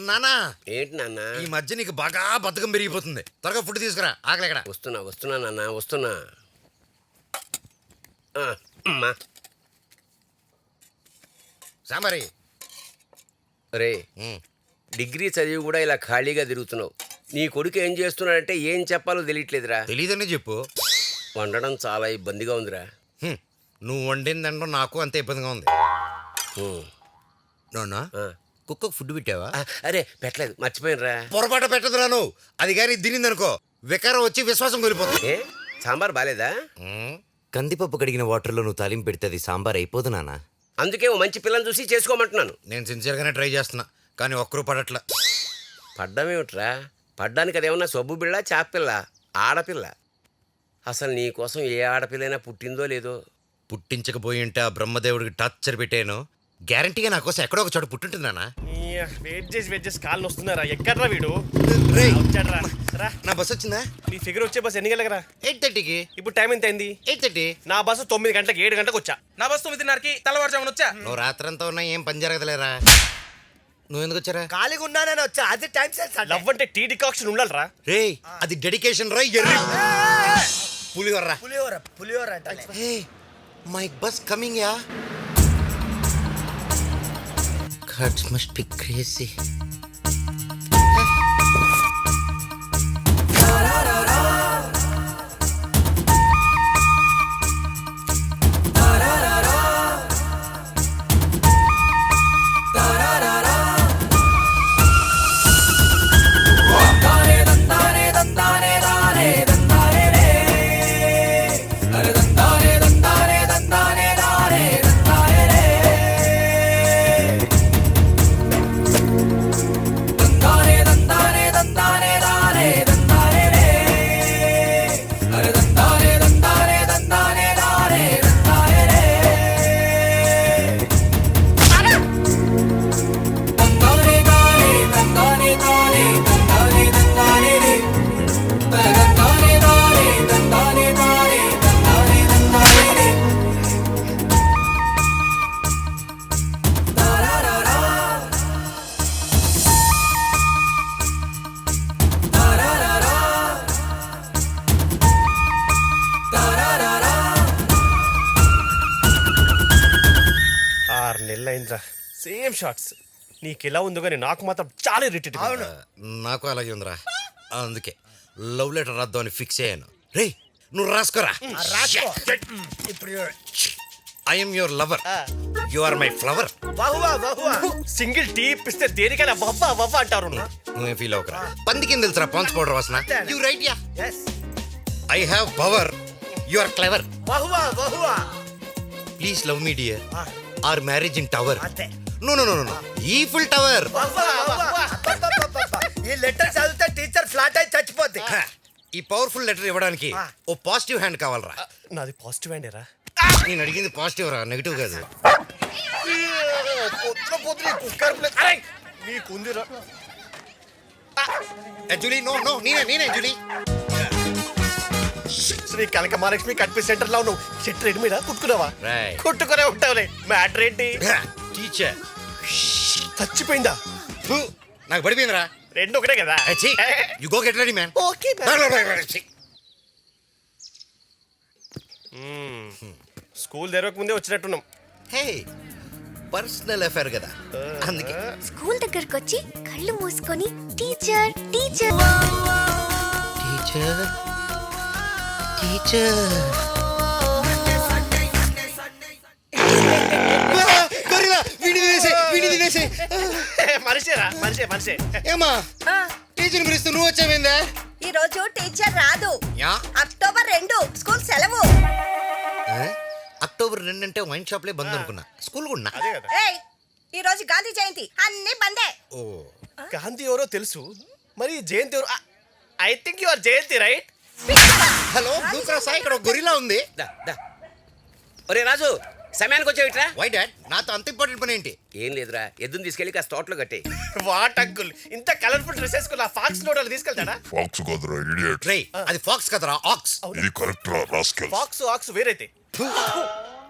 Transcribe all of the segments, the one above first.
నానా ఏంటి నాన్న? ఈ మధ్య నీకు బాగా బద్ధకం పెరిగిపోతుంది. త్వరగా ఫుడ్ తీసుకురా, ఆకలి ఎక్కడ. వస్తున్నా నాన్న, వస్తున్నా. అమ్మా సాంబారి రే, డిగ్రీ చదివి కూడా ఇలా ఖాళీగా తిరుగుతున్నావు. నీ కొడుకు ఏం చేస్తున్నాడంటే ఏం చెప్పాలో తెలియట్లేదురా. తెలీదనే చెప్పు. వండడం చాలా ఇబ్బందిగా ఉందిరా. నువ్వు వండిందంటే నాకు అంతే ఇబ్బందిగా ఉంది. నాన్న కుక్కకు ఫుడ్ పెట్టావా? అరే పెట్టలేదు, మర్చిపోయినరా. పొరపాటు పెట్టదురా నువ్వు. అది కానీ తినిందనుకో వికారం వచ్చి విశ్వాసం కోల్పోతుంది. ఏ సాంబార్ బాలేదా? కందిపప్పు కడిగిన వాటర్లో నువ్వు తాలింపు పెడితే అది సాంబార్ అయిపోదు నాన్న. అందుకే ఓ మంచి పిల్లని చూసి చేసుకోమంటున్నాను. నేను సిన్సియర్గానే ట్రై చేస్తున్నా, కానీ ఒక్కరూ పడట్లా. పడ్డామేమిట్రా? పడ్డానికి అదేమన్నా సబ్బు బిళ్ళ, చాపిల్ల, ఆడపిల్ల. అసలు నీ కోసం ఏ ఆడపిల్లైనా పుట్టిందో లేదో. పుట్టించకపోయి ఉంటే ఆ బ్రహ్మదేవుడికి టార్చర్ పెట్టాను. గ్యారంటీగా నా కోసం ఎక్కడో ఒక చోట పుట్టుంటుందానా? వెయిట్ చేసి కాళ్ళు వస్తున్నారా? ఎక్కడ్రా వీడు? వచ్చాడ్రా. రా, నా బస్ వచ్చిందా? నీ ఫిగర్ వచ్చే బస్ ఎన్ని గంటలకి రా? 8:30కి. ఇప్పుడు టైం ఎంత అయింది? 8:30. నా బస్సు 9 గంటలకు 7 గంటలకు వచ్చా. నా బస్ 9:30కి తెల్లవారుజామున వచ్చా. నువ్వు రాత్రంతా ఉన్నా ఏం పని జరగదులేరా. నువ్వు ఎందుకు వచ్చారా? ఖాళీగా ఉన్నానని వచ్చా. అది టైం సెన్స్. లవ్ అంటే టీ డికాక్షన్ ఉండాలిరా. రే అది డెడికేషన్ రా. ఎర్రి పులిహోర. పులిహోర అంటే hey my bus coming ya. Cards must be crazy. Same shorts. నీకు ఎలా ఉందో కానీ నాకు మాత్రం చాలా ఇరిటేట్. నాకు అలాగే ఉందిరా. అందుకే లవ్ లెటర్ రాద్దాం అని ఫిక్స్ అయ్యాను. రే నువ్వు రాసుకోరా. I'm your lover, you are my flower. Single tea ఇప్పిస్తే దేనికైనా వవ్వా వవ్వా అంటారు. నువ్వే ఫీల్ అవకరా. పందికి తెలుసురా పాన్స్ పౌడర్ వాసన. You right ya. I have power, you are clever. Please love me dear. Our marriage in tower. No no no no Eiffel tower. ఈ letter చదివితే టీచర్ ఫ్లాట్ అయి చచ్చిపోద్ది. ఈ పవర్ఫుల్ లెటర్ ఇవ్వడానికి ఓ పాజిటివ్ హ్యాండ్ కావాలరా. నాది positive హ్యాండేరా. నేను అడిగింది పాజిటివ్ రా, నెగిటివ్ కాదు. నీకుందిరా జూలీ. నో నో నేనే Julie. Shri Kanaka Mahalakshmi cut piece centre లో నువ్వు చెట్టు రెడ్డి మీద కుట్టుకున్నావా? Right. కుట్టుకునే ఉంటావులే. మ్యాటర్ ఏంటి? టీచర్ చచ్చిపోయిందా? నాకు పడిపోయిందిరా. రెండు ఒకటే కదా. You go get ready man. Okay. School తెరవక ముందే వచ్చినట్టున్నాం. హే పర్సనల్ అఫైర్ కదా, అందుకే. స్కూల్ దగ్గరకు వచ్చి కళ్ళు మూసుకొని టీచర్ టీచర్ టీచర్ టీచర్. మనిషేరా, మనిషే. ఏమా టీచర్ పిలుస్తూ నువ్వు వచ్చావేందా? ఈ రోజు టీచర్ రాదు. యా అక్టోబర్ 2 స్కూల్ సెలవు. అక్టోబర్ 2 అంటే వైన్ షాప్లే బంద్ అనుకున్నా. స్కూల్ కూడా. అదే కదా. ఏయ్ ఈ రోజు గాంధీ జయంతి, అన్ని బందే. ఓ గాంధీ ఎవరో తెలుసు, మరి జయంతి ఎవరు? I think you are Jayanthi right? Hello blue cross, ఇక్కడ ఒక గొరిల్లా ఉంది. ఒరే రాజు, సమయానికి వచ్చావిట్రా? వై డాడ్, నాతో అంత ఇంపార్టెంట్ పని ఏంటి? ఏం లేదురా, ఎద్దుని తీసుకెళ్ళి కాస్త తోటలో కట్టే. వాట్ అంకుల్, ఇంత కలర్ఫుల్ డ్రెస్ వేసుకుని ఆ ఫాక్స్ నోడలు తీసుకెళ్తాడా? ఫాక్స్ కదరా ఇడియట్. రే అది ఫాక్స్ కదరా, ఆక్స్. ఇది కరెక్ట్ రా రాస్కెల్. ఫాక్స్ ఆక్స్ వేరైతే.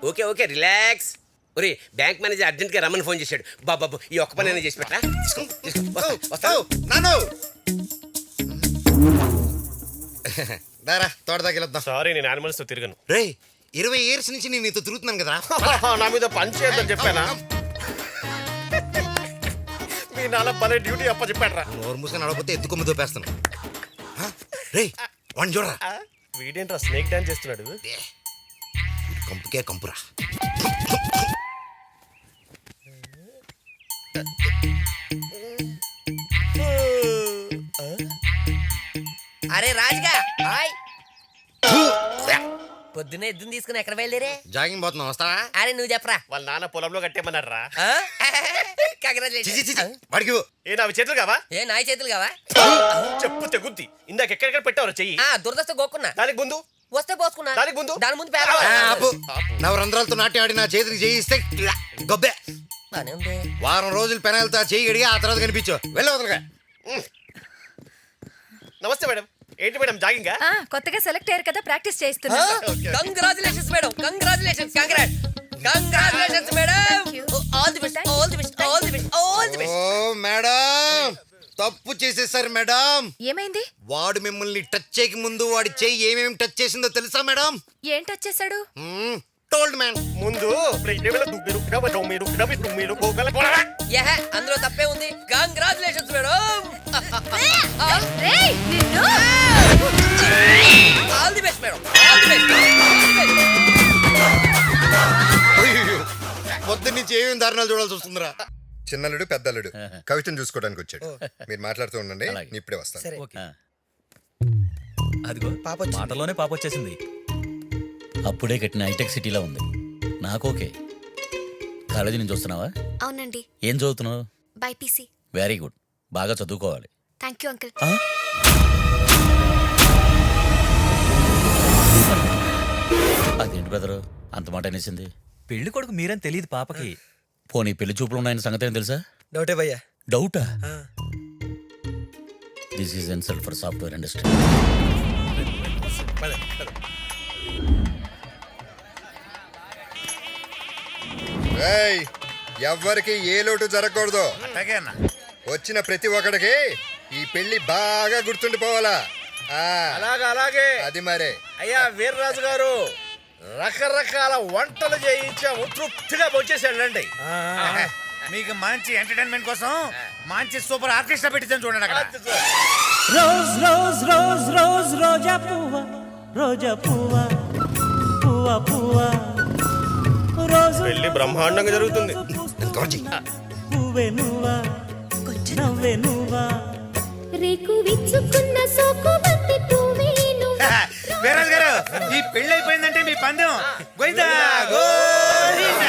Okay relax. ఒరే బ్యాంక్ మేనేజర్ అర్జెంట్ గా రమ్మని ఫోన్ చేశాడు. బాబు ఈ ఒక్క పని చేసి పెట్టా. నాను దారా తోట దగ్గర సారీ నేను యానిమల్స్ తో తిరగను. రే 20 years నుంచి నేను నీతో తిరుగుతున్నాను కదరా. నా మీద పని చేయొద్దని చెప్పానా? మీ నాన్న పని డ్యూటీ అప్ప చెప్పాడరా. నోరు మూసుకొని నడవకపోతే ఎత్తుకొమ్మ దోపేస్తాను. రే వాడిని చూడరా. వీడేంట్రా స్నేక్ డాన్స్ చేస్తున్నాడు? కంపుకే కంపురా. అరే రాజుగా హాయ్. పొద్దున్న ఎద్దుని తీసుకుని ఎక్కడ బయలుదేరే? జాగింగ్ పోతున్నావు వస్తావా? అరే నువ్వు చెప్పరా. వాళ్ళ నాన్న పొలంలో కట్టేమన్నారా? వాడికి ఇవ్వు. ఏ నావి చేతులు కావా? ఏ నాయ చేతులు కావా? చెప్పు తెగుద్ది. ఇందాక ఎక్కడెక్కడ పెట్టావు చెయ్యి. దురదస్త గోక్కున్నా. దానికి ముందు వస్తే పోసుకున్నా. దానికి ముందు దాని ముందు ఆపు. నవరంధ్రాలతో నాట్యం ఆడి నా చేతికి చేయిస్తే గొబ్బే. బానే ఉంది. వారం రోజులు పెనాలతో చేయి గడిగి ఆ తర్వాత కనిపించు. వెళ్ళవదలుగా. నమస్తే మేడం. ఏంటి మేడం జాగింగా? కొత్తగా సెలెక్ట్ అయ్యారు కదా, ప్రాక్టీస్ చేస్తున్నా. Congratulations madam. Congratulations. Congratulations madam. All the best. All the best. All the best. All the best. Oh madam తప్పు చేసేసారు మేడం. ఏమైంది? వాడు మిమ్మల్ని టచ్ చేయక ముందు వాడి చెయ్యి ఏమేమి టచ్ చేసిందో తెలుసా మేడం? ఏం టచ్ చేశాడు? Told man. ముందు యహ అందులో తప్పే ఉంది. Congratulations madam. All the best madam. All the best. పొద్దు నుంచి ఏమేమి దారుణాలు చూడాల్సి వస్తుందిరా. చిన్నలుడు పెద్దలుడు కవితను చూసుకోవడానికి వచ్చాడు. మీరు మాట్లాడుతూ ఉండండి, నేను ఇప్పుడే వస్తాను. అదిగో మాటలోనే పాప వచ్చేసింది. అప్పుడే కట్టిన హైటెక్ సిటీలో ఉంది. నాకోకే. కాలేజీ నుంచి వస్తున్నావా? అవునండి. ఏం చదువుతున్నావు? బైపీసీ. Very good. బాగా చదువుకోవాలి. Thank you uncle. అదేంటి బ్రదరు అంత మాట అనేసింది? పెళ్లి కొడుకు మీరని తెలియదు పాపకి. పోనీ పెళ్లి చూపులు ఉన్నాయని సంగతి ఏం తెలుసా? డౌటే భయ్యా. డౌటా? This is insult for software industry. ఎవ్వరికి ఏ లోటు జరగకూడదు. వచ్చిన ప్రతి ఒక్కడికి ఈ పెళ్లి బాగా గుర్తుండిపోవాలా? అలాగే అది మరే. అయ్యా వీర్రాజు గారు, రకరకాల వంటలు చేయించాము, తృప్తిగా వచ్చేసాడండి. మీకు మంచి ఎంటర్టైన్మెంట్ కోసం మంచి సూపర్ ఆర్కెస్ట్రా పెట్టించాను చూడండి అక్కడ. రోజ్ రోజ్ రోజ్ రోజ్ రోజా పువ్వా, రోజా పువ్వా, పువ్వా పువ్వా, రోజు పెళ్లి బ్రహ్మాండంగా జరుగుతుంది. పువ్వే నువ్వా, నవ్వే నువ్వా, రేకు విచ్చుకున్న సోకు బంతి పువ్వే నువ్వా. వీర్రాజు గారు, ఈ పెళ్లి అయిపోయిందంటే మీ పందెం గోయిందా గోయిందా.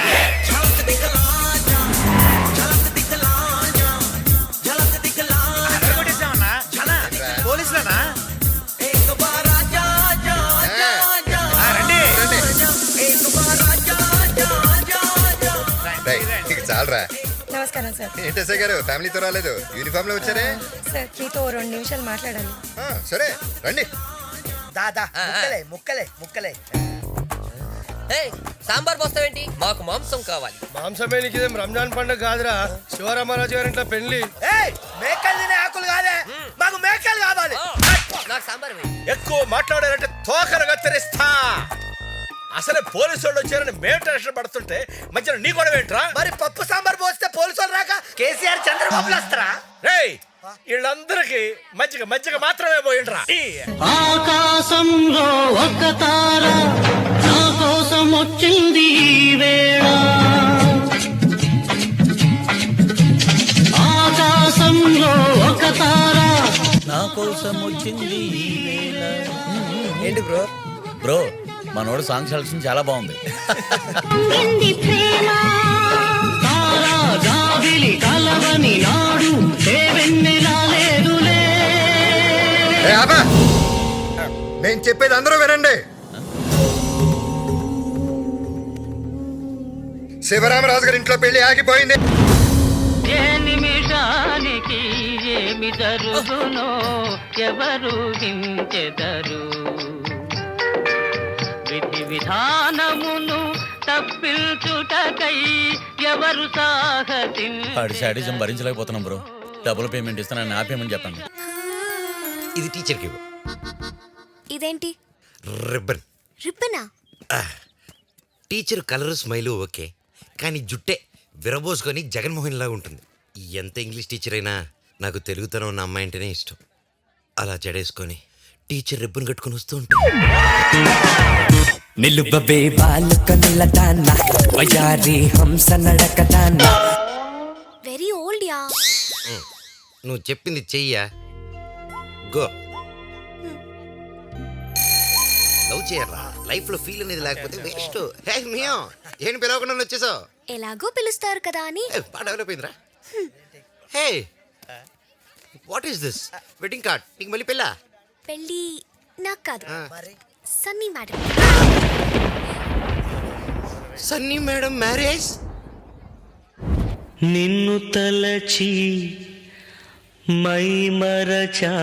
పోలీసులనా? చాలరా. నమస్కారం సార్. ఏంటి ఎస్ఐ గారు ఫ్యామిలీతో రాలేదు, యూనిఫామ్ లో వచ్చారే? సార్ మీతో 2 నిమిషాలు మాట్లాడాలి. సరే రండి. దాదా ముక్కలే ముక్కలే ముక్కలే. సాంబార్ పోస్తావేంటి? మాకు మాంసం కావాలి. మాంసమే నీకు రంజాన్ పండుగ కాదురా, శివరామరాజు గారి ఇంట్లో పెళ్లి. మేకలు తినే ఆకులు కాదే, మాకు మేకలు కావాలి. నాకు సాంబార్ వేయి. ఎక్కువ మాట్లాడారంటే తోకరు కత్తిరిస్తా. అసలే పోలీసు వాళ్ళు వచ్చారని మేము టెన్షన్ పడుతుంటే మధ్యలో నీ కూడా ఏంట్రా? మరి పప్పు సాంబార్ పోస్తే పోలీసు వాళ్ళు రాక కేసీఆర్ చంద్రబాబులు వస్తారా? రేయ్ వీళ్ళందరికి మజ్జిగ మజ్జిగ మాత్రమే పోయిండ్రా. ఆకాశంలో ఒక తార నా కోసం వచ్చింది ఈ వేళ, ఆకాశంలో ఒక తార నా కోసం వచ్చింది ఈ వేళ. ఏంటి బ్రో? బ్రో మనోడు సాంగ్ సెలక్షన్ చాలా బాగుంది. తారా జాబిలి కలవని నాడు దేవెన్నెలా లేదులే. నేను చెప్పేది అందరూ వినండి. శివరామరాజు గారి ఇంట్లో పెళ్లి ఆగిపోయింది. ఏ నిమిషానికి ఏమి జరుగునో ఎవరు హించెదరు, విధి విధానమును తప్ప పిల్చుటకై ఎవరు సాహసించెదరు? వాడి శాడిజం భరించలేకపోతున్నాం బ్రో. డబుల్ పేమెంట్ ఇస్తానని ఆపేయమని చెప్పండి. ఇది టీచర్కి ఇవ్వు. ఇదేంటి రిబ్బన్. రిబ్బనా? టీచర్ కలర్ స్మైలు ఓకే, కానీ జుట్టే విరబోసుకొని జగన్మోహన్ లాగా ఉంటుంది. ఎంత ఇంగ్లీష్ టీచర్ అయినా నాకు తెలుగుతనం ఉన్న అమ్మాయి అంటేనే ఇష్టం. అలా జడేసుకొని టీచర్ రిబ్బన్ కట్టుకొని వస్తూ ఉంటా. నిలువవే బాలుకనులదాన వయారి హంస నడకదాన. Very old yeah. నువ్వు చెప్పింది చెయ్యా. గో. లవ్ చేయరా, లైఫ్ లో ఫీల్ అనేది లేకపోతే వేస్ట్. హే మియా, ఏంటి పిలవకుండా వచ్చేసావు? ఎలాగో పిలుస్తారు కదా అని. బాగా డెవలప్ అయిందిరా. Hey, what is this? Wedding card. నీకు మళ్ళీ పెళ్ళా? పెళ్ళి నాకు కాదు, Sunny madam. Sunny madam marriage. నిన్ను తలచి మై మరచా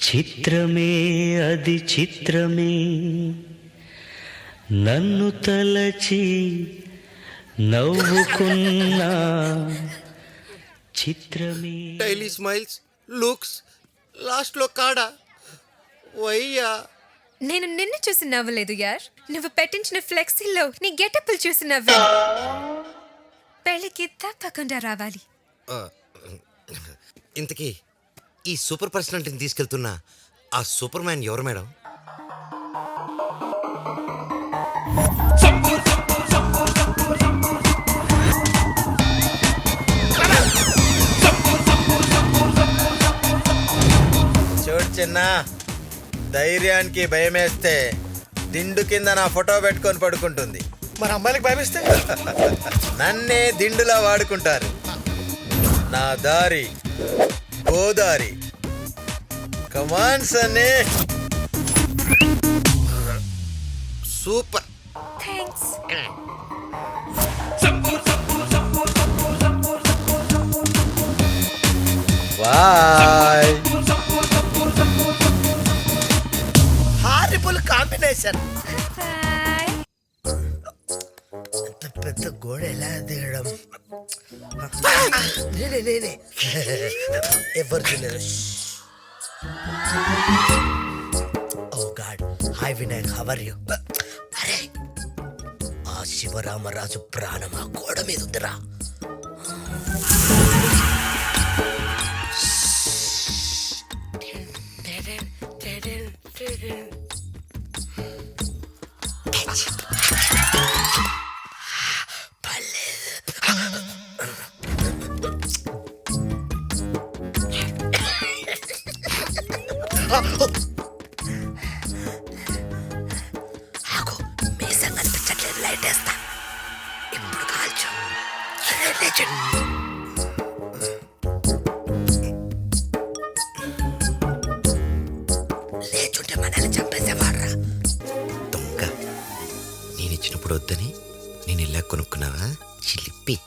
చిత్రమే అది చిత్రమే, నన్ను తలచి నవ్వుకున్నా చిత్రమే. డైలీ స్మైల్స్, లుక్స్, లాస్ట్ లో కాడా వయ్యా. నేను నిన్ను చూసి నవ్వలేదు యార్, నువ్వు పెట్టించిన ఫ్లెక్సీలో నీ గెటప్లు చూసి నవ్వాను. పెళ్ళికి తప్పకుండా రావాలి. ఇంతకీ ఈ సూపర్ పర్సనాలిటీని తీసుకెళ్తున్న ఆ సూపర్ మ్యాన్ ఎవరు మేడం? చూడు చిన్న, ధైర్యానికి భయమేస్తే దిండు కింద నా ఫోటో పెట్టుకొని పడుకుంటుంది. మరి అమ్మాయిలకు భయమిస్తే నన్నే దిండులా వాడుకుంటారు. నా దారి గోదారి. Come on Sunny. Super. Thanks. Bye. Horrible combination. Bye. ఎంత పెద్ద గోడ ఎలా దిగడం? నేనే ఎవరు చూడలేదు. Oh god, hi Vinayak, how are you? అరే, ఆ శివరామరాజు ప్రాణం ఆ గోడ మీద ఉందిరా. మీసం కనిపించట్లేదు, లైట్ వేస్తా. ఇప్పుడు కాల్చు. లేచుంటే మనల్ని చంపేసేవాడ్రా. దొంగ. నేను ఇచ్చినప్పుడు వద్దని నేను ఇలా కొనుక్కున్నావా చిలిపి?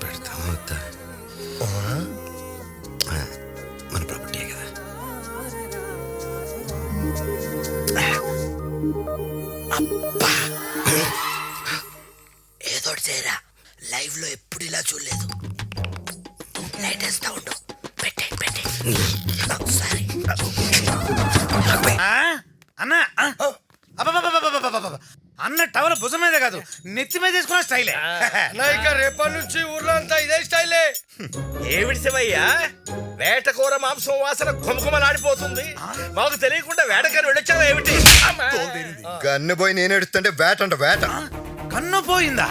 పెడతావా వద్దా? మన ప్రాపర్టీ కదా. అబ్బా, ఏదో చేయరా. లైవ్ లో ఎప్పుడు ఇలా చూడలేదు. లైట్ వేస్తా ఉండు. పెట్టే సారీ అన్న. అన్న టవల్ భుజం మీద కాదు, నెత్తి మీద తీసుకున్న స్టైలే. రేపటి నుంచి ఊర్లో అంతా ఇదే స్టైలే. ఏమిటి శివయ్యా, వేటకూర మాంసం వాసన ఘుమఘుమలాడిపోతుంది. మాకు తెలియకుండా వేటకారు వెళ్ళొచ్చావా ఏమిటి? గన్ను పోయి నేను ఎడుతుంటే వేట అంట వేట. కన్ను పోయిందా?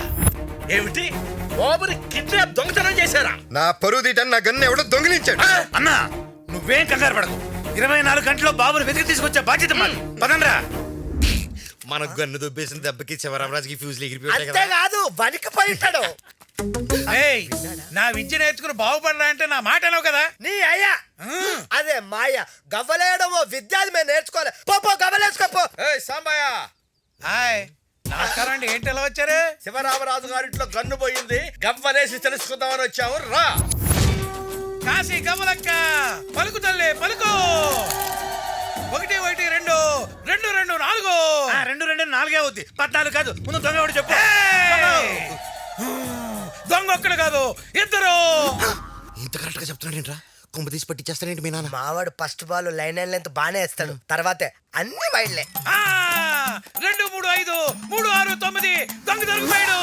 ఏమిటి, బాబుని కిడ్నాప్ దొంగతనం చేశారా? నా పరువు తీయటాన్ని నా గన్ను ఎవడో దొంగిలించాడు. అన్న నువ్వేం కంగారు పడకు. 24 గంటల్లో బాబుని వెతికి తీసుకొచ్చే బాధ్యత మాది. పదండ్రా. మన గన్ను దుబ్బేసిన దెబ్బకి శివరామరాజుకి ఫ్యూజ్ అంతేకాదు, వణికిపోయి ఉంటాడు. నా విద్య నేర్చుకుని బాగుపడరా అంటే నా మాట అనవు కదా. నీ అయ్యా అదే మాయ గవ్వలేయడమో విద్యాది మేము నేర్చుకోవాలి. పో గవ్వలేసుకోపో. సాంబయ్య, హాయ్ నమస్కారం అండి. ఏంటి ఎలా వచ్చారు? శివరామరాజు గారింట్లో గన్ను పోయింది, గవ్వలేసి తెలుసుకుందామని వచ్చాము. రా. కాశీ కమలక్క పలుకు తల్లి పలుకు. 1 1 2 2 2 4. 2 2 4 అవుద్ది 14 కాదు. ముందు దొంగ ఎవడు చెప్పు. దొంగ ఒక్కడు కాదు, ఇద్దరు. ఇంత కరెక్ట్ గా చెప్తున్నాడేంట్రా? కొంప తీసి పట్టించేస్తానేంటి మీ నాన్న? మావాడు ఫస్ట్ బాల్ లైన్ లెంత్ బానే ఇస్తాడు, తర్వాతే అన్ని వైడ్లే. 2 3 5 3 6 9 దొంగ దొరికిపోయాడు.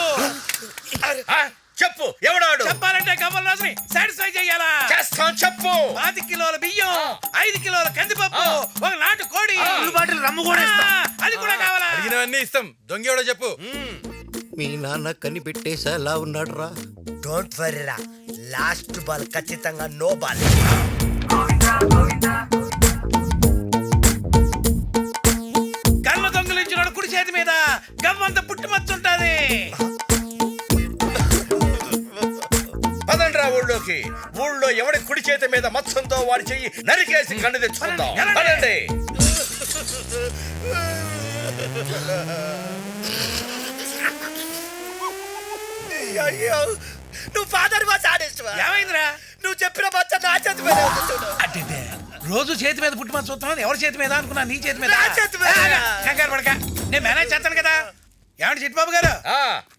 చెప్పు ఎవడాడు? చెప్పాలంటే కమల్ రాజుని సాటిస్ఫై చెయ్యాలా? చేస్తాను చెప్పు. 5 కిలోల బియ్యం, 5 కిలోల కందిపప్పు, 1 నాటు కోడి, బాటిల్ రమ్ము కూడా ఇస్తా. అది కూడా కావాలా? అడిగినవన్నీ ఇస్తాం. దొంగ ఎవడో చెప్పు. మీ నాన్న కన్ని పెట్టేసేలా ఉన్నాడు రా. డోంట్ వరీ రా, లాస్ట్ బాల్ ఖచ్చితంగా నో బాల్. కళ్ళ దొంగలించిన కుడి చేతి మీద గవ్వంత పుట్టుమచ్చుంటది. పదండ్రా ఊళ్ళోకి. ఊళ్ళో ఎవడి కుడి చేతి మీద మత్సంతో వాడి చెయ్యి నరికేసి కన్ను తెచ్చుకుందాం. పదండి. అయ్యో, నువ్వు ఫాదర్ మా సాడేస్తావా? ఏమైందిరా? నువ్వు చెప్పిన బచ్చ నా చేతి మీద ఉంది చూడు. అంటే రోజు చేతి మీద పుట్టుమచ్చ చూస్తున్నాను, ఎవరి చేతి మీద అనుకున్నా? నీ చేతి మీద. కంగారు పడక, నేను మేనేజ్ చేస్తాను కదా. ఏమండి చిట్టుబాబు గారు,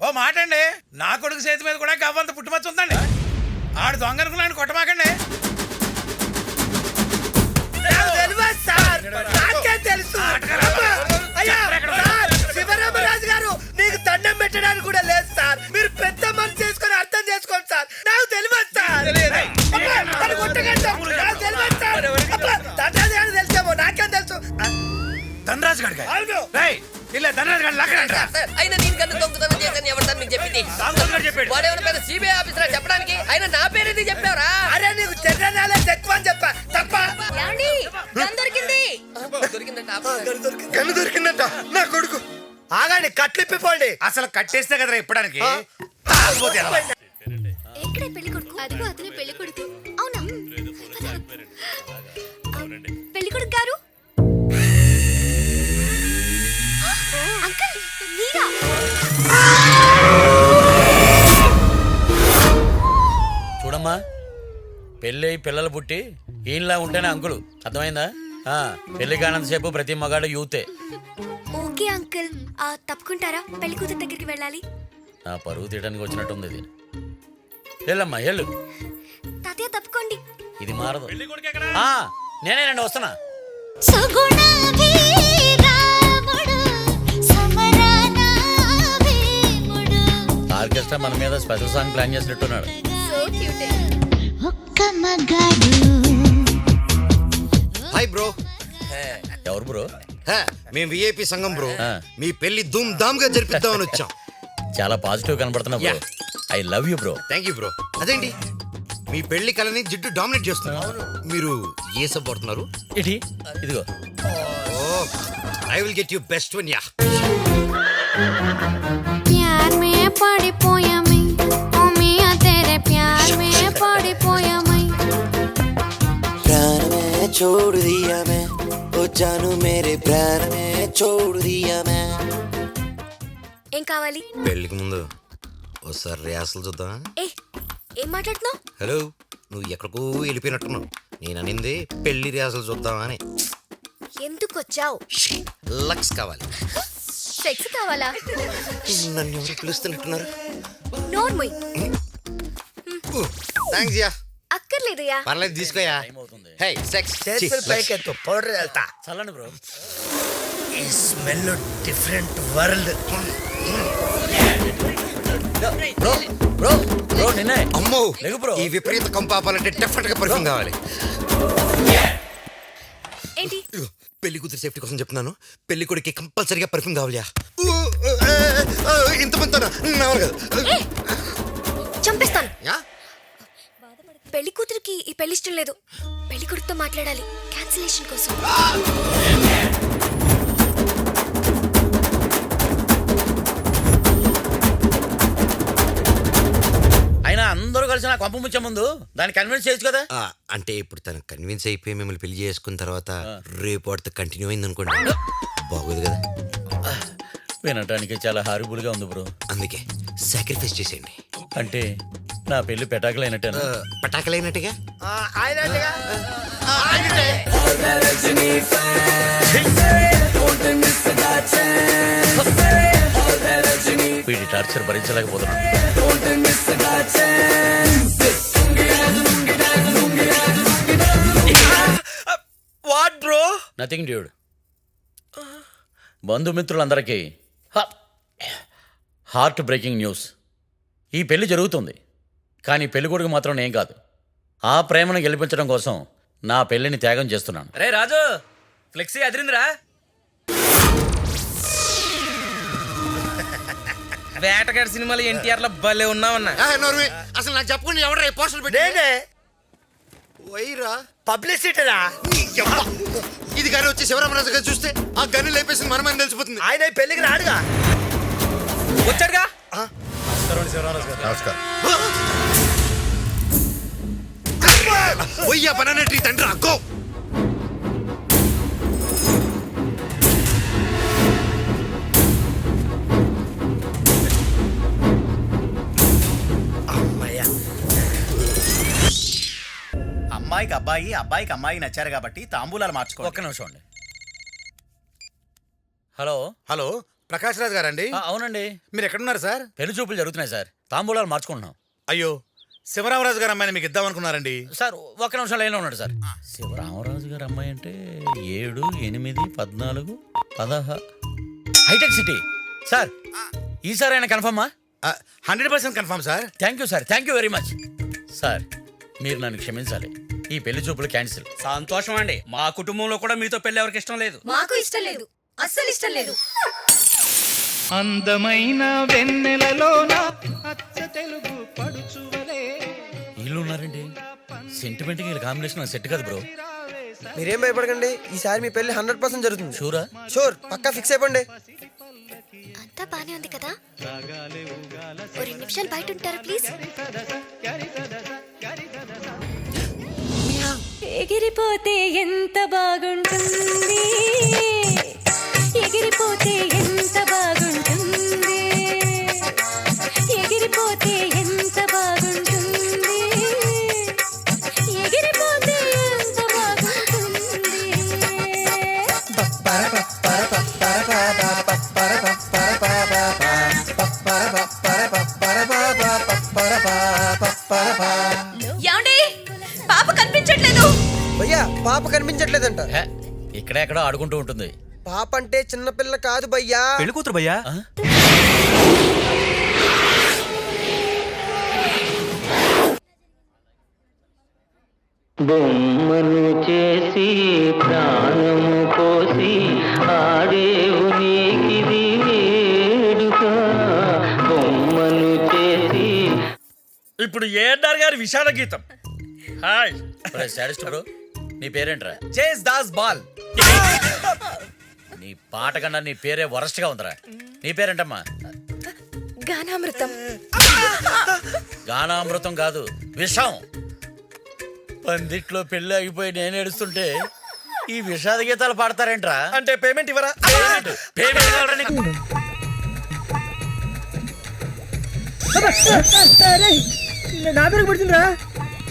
ఓ మాట అండి, నా కొడుకు చేతి మీద కూడా గవ్వంత పుట్టుమచ్చ ఉందండి. ఆడు దొంగ అనుకున్నాను, కొట్టమాకండి. తెలుసు శివరామరాజు గారు, నీకు దండం పెట్టడానికి కూడా లేదు సార్. మీరు పెద్ద మనసు చేసుకొని అర్థం చేసుకోండి సార్. నాకు తెలియదు సార్. తెలిసేమో, నాకేం తెలుసు. ధనరాజు గడిగా అవును. ఇలా ధనరాజు గడి లక్కడంట. అయినా నేను కన్నా దొంగతనం చేశాను ఎవరు మీకు చెప్పింది? చెప్పాడు. వాడేమైనా పెద్ద సిబిఐ ఆఫీసర్ చెప్పడానికి? అయినా నా పేరు ఎందుకు చెప్పావురా? అరే నీకు జనరల్ ఎక్కువ అని చెప్పా తప్ప. కన్ను దొరికిందంట నా కొడుకు. ఆగండి, కట్లిప్పిపోండి. అసలు కట్టేస్తే కదరా ఇప్పడానికి. ఎక్కడే పెళ్లి కొడుకు? అదిగో అతనే పెళ్లి కొడుకు. అవునా? పెళ్లి కొడుకు గారు, అంకుల్ మీరా? చూడమ్మా, పెళ్ళి పిల్లలు పుట్టి ఈయనలా ఉంటేనే అంకులు, అర్థమైందా? పెళ్లి కానంతసేపు ప్రతి మగాడు యూతే. Okay uncle, తప్పుకుంటారా? పెళ్లి కూతురు దగ్గరికి వెళ్ళాలి. నా పరువు తీయడానికి వచ్చినట్టుంది ఇది. వెళ్ళమ్మా వెళ్ళు. తాతయ్య తప్పుకోండి. ఇది మారదు. నేనేనండి వస్తున్నా. ఆర్కెస్ట్రా మన మీద స్పెషల్ సాంగ్ ప్లాన్ చేసినట్టున్నాడు. Hi bro. ఎవరు బ్రో? మేము విఐపి సంఘం బ్రో. మీ పెళ్లి ధూమ్ ధామ్ గా జరిపిద్దామని వచ్చాం. చాలా పాజిటివ్ కనబడుతున్నా bro. I love you bro. Thank you bro. అదేంటి మీ పెళ్లి కళని జిడ్డు డామినేట్ చేస్తున్నారు. మీరు ఏ సబ్ పడుతున్నారు? ఇటీ ఇదిగో. Oh I will get you best one. యా प्यार में पड़ी पोया मैं, ओ मियां तेरे प्यार में पड़ी पोया मैं. प्राण में छोड़ दिया मैं, ओ जानू मेरे प्राण में छोड़ दिया मैं. ఏం కావాలి? పెళ్లికి ముందు ఒకసారి రిహార్సల్ చూద్దామా? ఏం మాట్లాడుతున్నావు? హలో, నువ్వు ఎక్కడికో వెళ్ళిపోయినట్టున్నావు. నేను అనింది పెళ్లి రిహార్సల్ చూద్దామా అని. ఎందుకు వచ్చావు? లక్స్ కావాలి. సెక్స్ కావాలా? నన్ను ఎవరు పిలుస్తున్నట్టున్నారు? నోర్మోయ్. Thanks yeah. అక్కర్లేదయ్యా. పర్లేదు తీసుకోయా. హే సెక్స్ చేతులు పైకెత్తు, పౌడర్ వెళ్తా. చల్లండి బ్రో. ఈ smell different world. Bro bro bro నిన్నే. అమ్మో లేగు బ్రో. ఈ విపరీత కంపాపాలంటే డెఫినెట్ గా పర్ఫ్యూమ్ కావాలి. ఏంటి? పెళ్లి కూతురు సేఫ్టీ కోసం చెప్తున్నాను. పెళ్లి కొడుకు కంపల్సరీగా పర్ఫ్యూమ్ కావాలియా. ఇంతమంది చంపేస్తాను. పెళ్లి కూతురికి ఈ పెళ్లి ఇష్టం లేదు. పెళ్లి కొడుకుతో మాట్లాడాలి క్యాన్సిలేషన్ కోసం. అయినా అందరూ కలిసి నా కొంప ముచ్చే ముందు దాన్ని కన్విన్స్ చేయొచ్చు కదా. అంటే ఇప్పుడు తను కన్విన్స్ అయిపోయి మిమ్మల్ని పెళ్లి చేసుకున్న తర్వాత రేపు వాడితో కంటిన్యూ అయింది అనుకోండి, బాగోదు కదా. వినటానికి చాలా హారిబుల్ గా ఉంది బ్రో. అందుకే సాక్రిఫైస్ చేసేయండి. అంటే నా పెళ్లి పెటాకులైనట్టేనా? పటాకలైనట్టుగా ఆయనట్టుగా వీడి టార్చర్ భరించలేకపోతున్నాను. What bro? Nothing dude. బంధుమిత్రులందరికీ హార్ట్ బ్రేకింగ్ న్యూస్. ఈ పెళ్లి జరుగుతుంది, కానీ పెళ్లి కొడుకు మాత్రం నేను కాదు. ఆ ప్రేమను గెలిపించడం కోసం నా పెళ్లిని త్యాగం చేస్తున్నాను. రే రాజు, ఫ్లెక్సీ అదిరిందిరా. వేటగాడి సినిమాలో ఎన్టీఆర్ లో భలే ఉన్నావన్నా. అసలు నాకు చెప్పకుండా ఎవరు పోస్టర్ పెట్టి నేనే వైరా పబ్లిసిటీరా. ఇది కానీ వచ్చి శివరామరాజు గారు చూస్తే ఆ గన్ను లేపేసింది మనమని తెలిసిపోతుంది. ఆయన ఈ పెళ్లికి రాడుగా. వచ్చాడుగా. నమస్కారం. పోయ్యా బనానా ట్రీ తండ్రి అక్కో. అమ్మాయికి అబ్బాయి, అబ్బాయికి అమ్మాయి నచ్చారు కాబట్టి తాంబూలాలు మార్చుకో. ఒక్క నిమిషం అండి. హలో. హలో, ప్రకాష్ రాజ్ గారండి? అవునండి. మీరు ఎక్కడున్నారు సార్? పెళ్లి చూపులు జరుగుతున్నాయి సార్, తాంబూలాలు మార్చుకుంటున్నాం. అయ్యో, శివరామరాజు గారు అమ్మాయిని మీకు ఇద్దామనుకున్నారండి. సార్ ఒక్క నిమిషం లైన్లో ఉన్నాడు సార్. శివరామరాజు గారు అమ్మాయి అంటే 7, 8, 14, 16 హైటెక్ సిటీ. సార్ ఈసారి ఆయన కన్ఫర్మా? 100% confirm sir. Thank you sir, thank you very much. Sir మీరు నన్ను క్షమించాలి, ఈ పెళ్లి చూపులు క్యాన్సిల్. సంతోషం అండి, మా కుటుంబంలో కూడా మీతో పెళ్లి ఎవరికి ఇష్టం లేదు. మాకు ఇష్టం లేదు, అస్సలు ఇష్టం లేదు. అందమైన వెన్నెలలోన అచ్చ తెలుగు పడుచువలే. వీళ్ళు ఉన్నారండి, సెంటిమెంట్కి వీళ్ళ కాంబినేషన్ నాకు సెట్ కాదు బ్రో. మీరేం భయపడకండి, ఈసారి మీ పెళ్లి 100% జరుగుతుంది. షూరా? షూర్, పక్కా ఫిక్స్ అయిపోండి. అంతా బానే ఉంది కదా? ఓ 2 నిమిషాలు బయట ఉంటారా ప్లీజ్? ఎగిరిపోతే ఎంత బాగుంటుంది, ఎగిరిపోతే ఎంత బాగుంటుంది, ఎగిరిపోతే ఎంత బాగుంటుంది, ఎగిరిపోతే ఎంత బాగుంటుంది. యాండి పాప కనిపించట్లేదు. భయ్యా, పాప కనిపించట్లేదంట. ఇక్కడెక్కడో ఆడుకుంటూ ఉంటుంది. పాప అంటే చిన్నపిల్ల కాదు భయ్యా, పెళ్లి కూతురు భయ్యా. బొమ్మను చేసి ప్రాణము పోసి ఆడేవు నీకిది వేడుక. బొమ్మను చేసి. ఇప్పుడు ఏఎన్ఆర్ గారి విషాద గీతం. హాయ్ సాడిస్ట్ బ్రో, నీ పేరేంట్రా? చేస్ దాస్ బాల్. నీ పాట కన్నా నీ పేరే వరస్ట్ గా ఉందిరా. నీ పేరేంటమ్మా? గానామృతం. గానామృతం కాదు, విషం. పందిట్లో పెళ్లి ఆగిపోయి నేను ఏడుస్తుంటే ఈ విషాద గీతాలు పాడతారేంట్రా? అంటే పేమెంట్ ఇవ్వరా? పేమెంట్ కావాలా నీకు? నా పేరు పడుతుందిరా.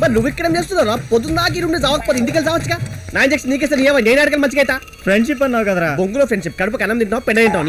మరి నువ్వు ఇక్కడ చేస్తున్నావు? పొద్దున్న దాకా ఇరుండి చావకపోతే ఇంటికి వెళ్ళి చావచ్చుగా. నా ఇంజక్షన్ నీకేస్తాను, నేను అడగలు మంచిగా. ఫ్రెండ్షిప్ అన్నావు కదరా. బొంగులో ఫ్రెండ్షిప్, కడుపు కన్నం తింటావు, పెద్ద తింటావు.